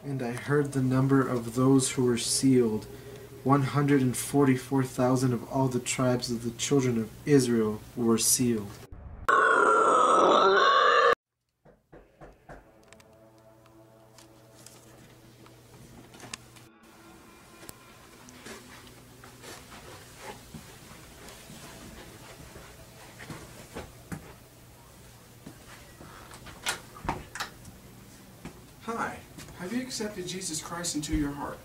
And I heard the number of those who were sealed. 144,000 of all the tribes of the children of Israel were sealed. Hi, have you accepted Jesus Christ into your heart?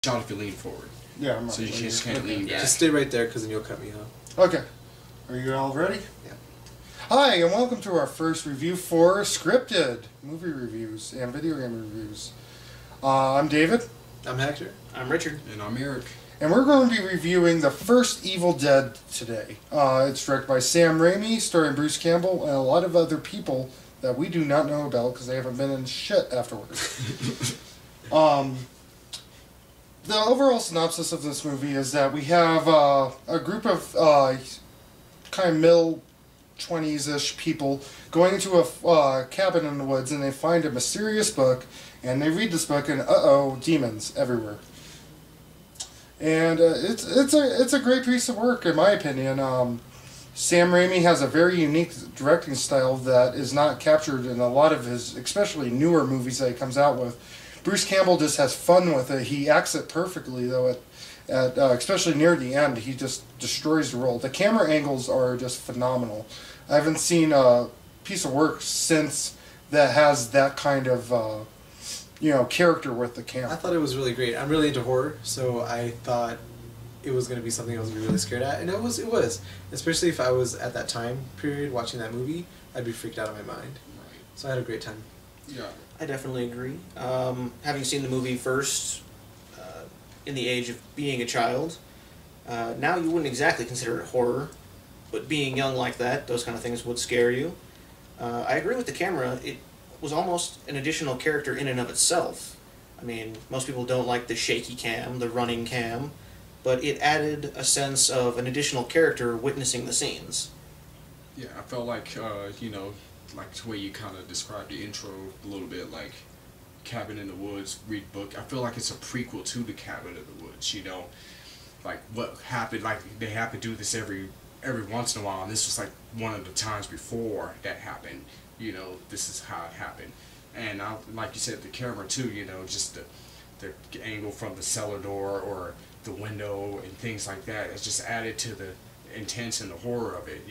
John, if you lean forward. Yeah, I'm so you just can't lean back. Just stay right there because then you'll cut me off. Okay. Are you all ready? Yeah. Hi, and welcome to our first review for scripted movie reviews and video game reviews. I'm David. I'm Hector. I'm Richard. And I'm Eric. And we're going to be reviewing the first Evil Dead today. It's directed by Sam Raimi, starring Bruce Campbell, and a lot of other people that we do not know about because they haven't been in shit afterwards. The overall synopsis of this movie is that we have a group of kind of middle 20s-ish people going into a cabin in the woods, and they find a mysterious book, and they read this book, and uh-oh, demons everywhere. And it's a great piece of work, in my opinion. Sam Raimi has a very unique directing style that is not captured in a lot of his, especially newer movies that he comes out with. Bruce Campbell just has fun with it. He acts it perfectly, though, especially near the end. He just destroys the role. The camera angles are just phenomenal. I haven't seen a piece of work since that has that kind of, character with the camera. I thought it was really great. I'm really into horror, so I thought it was going to be something I was really scared at, and it was. Especially if I was at that time period watching that movie, I'd be freaked out of my mind. So I had a great time. Yeah. I definitely agree. Having seen the movie first, in the age of being a child, now you wouldn't exactly consider it horror, but being young like that, those kind of things would scare you. I agree with the camera. It was almost an additional character in and of itself. I mean, most people don't like the shaky cam, the running cam, but it added a sense of an additional character witnessing the scenes. Yeah, I felt like, like the way you kind of described the intro a little bit, like Cabin in the Woods, read book. I feel like it's a prequel to the Cabin in the Woods, like what happened, like they have to do this every once in a while, and this was like one of the times before that happened. This is how it happened. And like you said, the camera too, just the angle from the cellar door or the window and things like that, it's just added to the intense and the horror of it,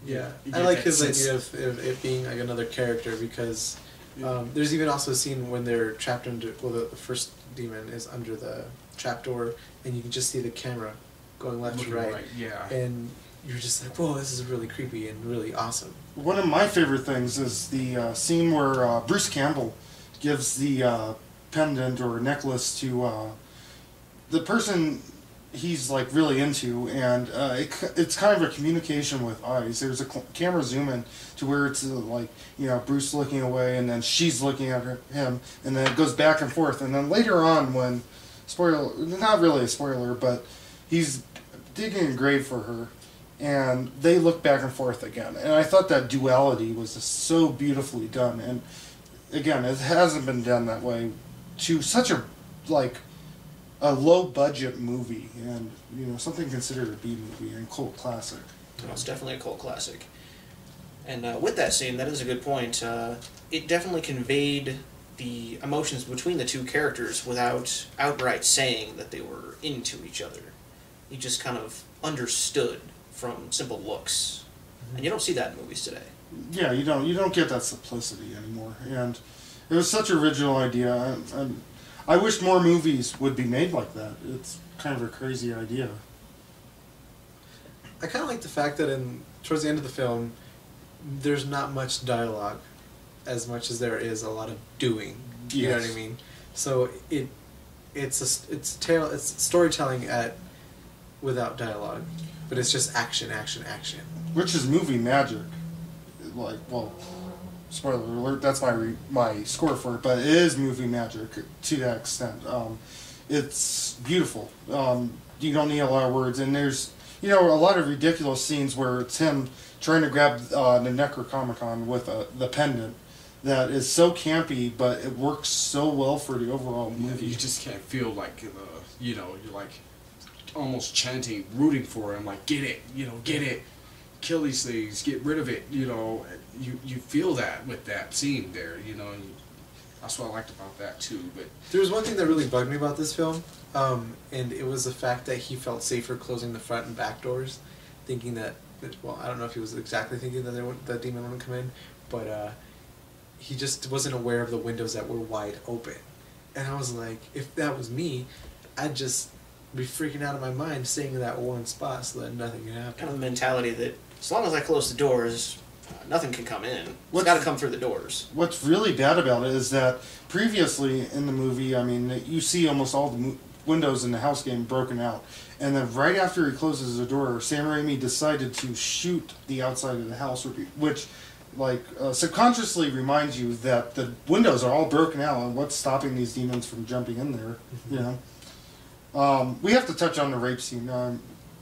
Yeah, I like his idea of it being like another character because there's even also a scene when they're trapped under, well, the first demon is under the trapdoor, and you can just see the camera going left to right. Yeah. And you're just like, whoa, this is really creepy and really awesome. One of my favorite things is the scene where Bruce Campbell gives the pendant or necklace to the person he's like really into, and it's kind of a communication with eyes. There's a camera zoom in to where it's like Bruce looking away, and then she's looking at him, and then it goes back and forth. And then later on, when not really a spoiler, but he's digging a grave for her, and they look back and forth again. And I thought that duality was just so beautifully done. And again, it hasn't been done that way to such a low budget movie, and something considered a B movie and cult classic. Well, it's definitely a cult classic. And with that scene, that is a good point. It definitely conveyed the emotions between the two characters without outright saying that they were into each other. You just kind of understood from simple looks, and you don't see that in movies today. Yeah, you don't get that simplicity anymore, and it was such an original idea. I wish more movies would be made like that. It's kind of a crazy idea. I kind of like the fact that towards the end of the film, there's not much dialogue, as much as there is a lot of doing. You know what I mean? So it's storytelling without dialogue, but it's just action, action, action. Which is movie magic. Like, well, spoiler alert, that's my score for it, but it is movie magic to that extent. It's beautiful. You don't need a lot of words, and there's, a lot of ridiculous scenes where it's him trying to grab the Necronomicon with the pendant that is so campy, but it works so well for the overall movie. You just can't feel like, you're like almost chanting, rooting for him, like, get it, get it. Kill these things, get rid of it, you feel that with that scene there, and that's what I liked about that too. But there was one thing that really bugged me about this film, and it was the fact that he felt safer closing the front and back doors, thinking that, well, I don't know if he was exactly thinking that the demon wouldn't come in, but he just wasn't aware of the windows that were wide open. And I was like, if that was me, I'd just be freaking out of my mind staying in that one spot so that nothing can happen. Kind of the mentality that as long as I close the doors, nothing can come in. It's got to come through the doors. What's really bad about it is that previously in the movie, I mean, you see almost all the windows in the house getting broken out. And then right after he closes the door, Sam Raimi decided to shoot the outside of the house, which subconsciously reminds you that the windows are all broken out and what's stopping these demons from jumping in there, we have to touch on the rape scene.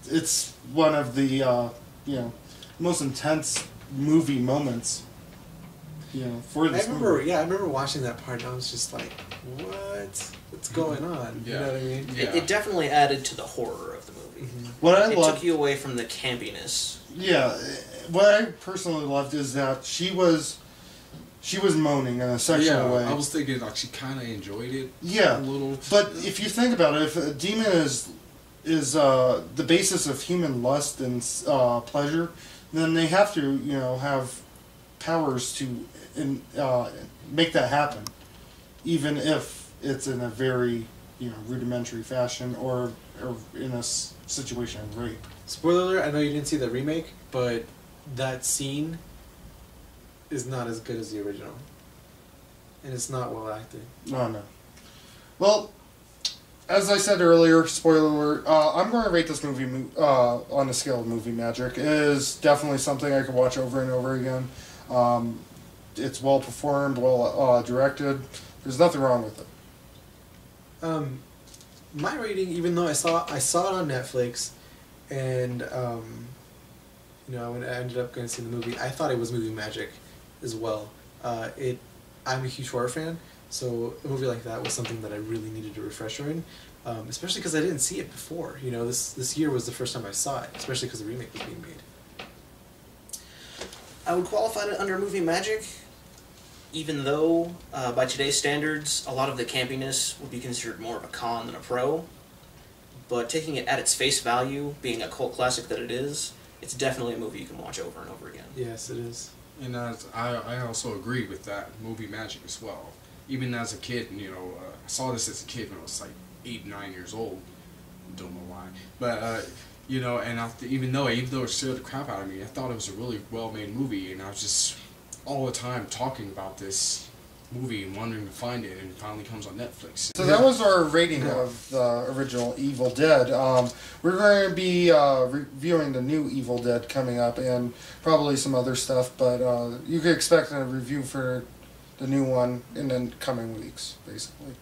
It's one of the, most intense movie moments, for this movie. I remember watching that part and I was just like, what's going on? Yeah. You know what I mean? Yeah. It definitely added to the horror of the movie. What It took you away from the campiness. Yeah, what I personally loved is that she was moaning in a sexual way. I was thinking like she kind of enjoyed it. Yeah, a little. But if you think about it, if a demon is the basis of human lust and pleasure, then they have to have powers to make that happen, even if it's in a very rudimentary fashion or in a situation of rape. Spoiler alert, I know you didn't see the remake, but that scene is not as good as the original. And it's not well acted. No. Well, as I said earlier, spoiler alert, I'm going to rate this movie on the scale of movie magic. It is definitely something I could watch over and over again. It's well performed, well directed. There's nothing wrong with it. My rating, even though I saw it on Netflix, and when I ended up going to see the movie, I thought it was movie magic as well. I'm a huge horror fan, so a movie like that was something that I really needed a refresher in, especially because I didn't see it before. This year was the first time I saw it, especially because the remake was being made. I would qualify it under movie magic, even though, by today's standards, a lot of the campiness would be considered more of a con than a pro. But taking it at its face value, being a cult classic that it is, it's definitely a movie you can watch over and over again. Yes, it is. And I also agree with that movie magic as well. Even as a kid, I saw this as a kid when I was like 8, 9 years old. Don't know why, but and even though it scared the crap out of me, I thought it was a really well-made movie, and I was just all the time talking about this movie and wanting to find it, and it finally comes on Netflix. So that was our rating of the original Evil Dead. We're going to be reviewing the new Evil Dead coming up, and probably some other stuff, but you can expect a review for the new one in the coming weeks, basically.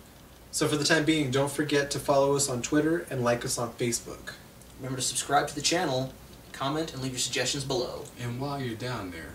So for the time being, don't forget to follow us on Twitter and like us on Facebook. Remember to subscribe to the channel, comment, and leave your suggestions below. And while you're down there,